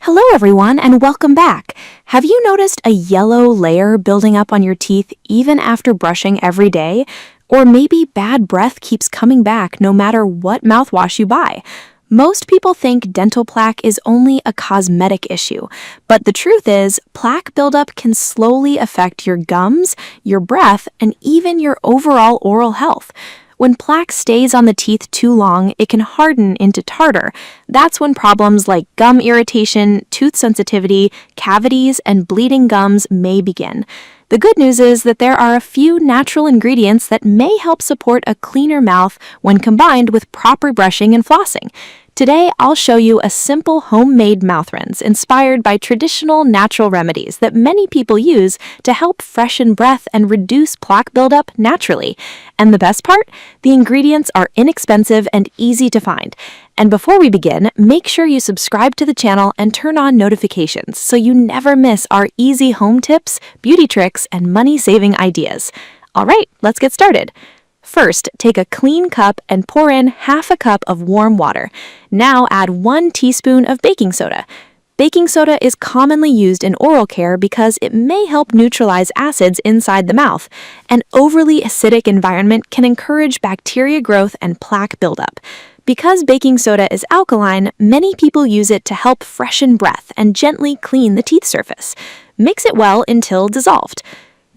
Hello everyone and welcome back. Have you noticed a yellow layer building up on your teeth even after brushing every day? Or maybe bad breath keeps coming back no matter what mouthwash you buy? Most people think dental plaque is only a cosmetic issue, but the truth is, plaque buildup can slowly affect your gums, your breath, and even your overall oral health. When plaque stays on the teeth too long, it can harden into tartar. That's when problems like gum irritation, tooth sensitivity, cavities, and bleeding gums may begin. The good news is that there are a few natural ingredients that may help support a cleaner mouth when combined with proper brushing and flossing. Today, I'll show you a simple homemade mouth rinse inspired by traditional natural remedies that many people use to help freshen breath and reduce plaque buildup naturally. And the best part? The ingredients are inexpensive and easy to find. And before we begin, make sure you subscribe to the channel and turn on notifications so you never miss our easy home tips, beauty tricks, and money-saving ideas. All right, let's get started. First, take a clean cup and pour in half a cup of warm water. Now add 1 teaspoon of baking soda. Baking soda is commonly used in oral care because it may help neutralize acids inside the mouth. An overly acidic environment can encourage bacteria growth and plaque buildup. Because baking soda is alkaline, many people use it to help freshen breath and gently clean the teeth surface. Mix it well until dissolved.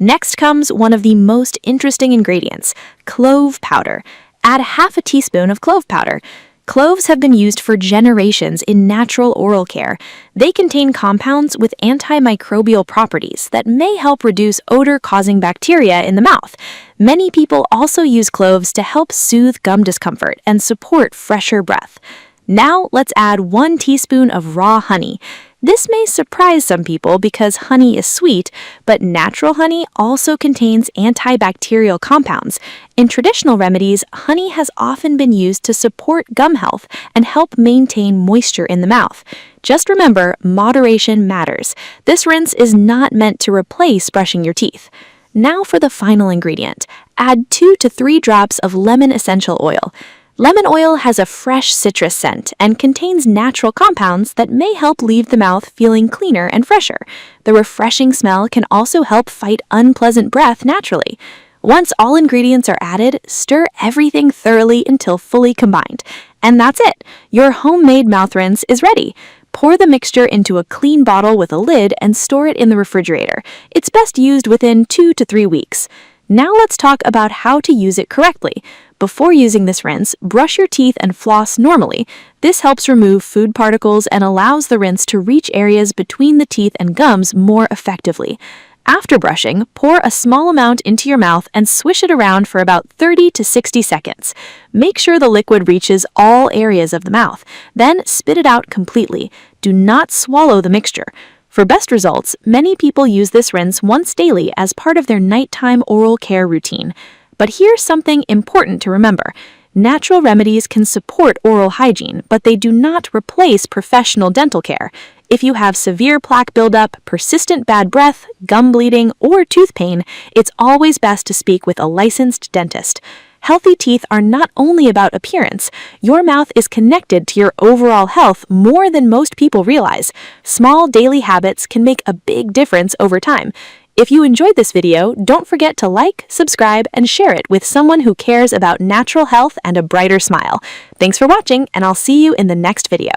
Next comes one of the most interesting ingredients, clove powder. Add half a teaspoon of clove powder. Cloves have been used for generations in natural oral care. They contain compounds with antimicrobial properties that may help reduce odor-causing bacteria in the mouth. Many people also use cloves to help soothe gum discomfort and support fresher breath. Now let's add 1 teaspoon of raw honey. This may surprise some people because honey is sweet, but natural honey also contains antibacterial compounds. In traditional remedies, honey has often been used to support gum health and help maintain moisture in the mouth. Just remember, moderation matters. This rinse is not meant to replace brushing your teeth. Now for the final ingredient. Add 2 to 3 drops of lemon essential oil. Lemon oil has a fresh citrus scent and contains natural compounds that may help leave the mouth feeling cleaner and fresher. The refreshing smell can also help fight unpleasant breath naturally. Once all ingredients are added, stir everything thoroughly until fully combined. And that's it! Your homemade mouth rinse is ready. Pour the mixture into a clean bottle with a lid and store it in the refrigerator. It's best used within 2 to 3 weeks. Now let's talk about how to use it correctly. Before using this rinse, brush your teeth and floss normally. This helps remove food particles and allows the rinse to reach areas between the teeth and gums more effectively. After brushing, pour a small amount into your mouth and swish it around for about 30 to 60 seconds. Make sure the liquid reaches all areas of the mouth. Then spit it out completely. Do not swallow the mixture. For best results, many people use this rinse once daily as part of their nighttime oral care routine. But here's something important to remember. Natural remedies can support oral hygiene, but they do not replace professional dental care. If you have severe plaque buildup, persistent bad breath, gum bleeding, or tooth pain, it's always best to speak with a licensed dentist. Healthy teeth are not only about appearance. Your mouth is connected to your overall health more than most people realize. Small daily habits can make a big difference over time. If you enjoyed this video, don't forget to like, subscribe, and share it with someone who cares about natural health and a brighter smile. Thanks for watching, and I'll see you in the next video.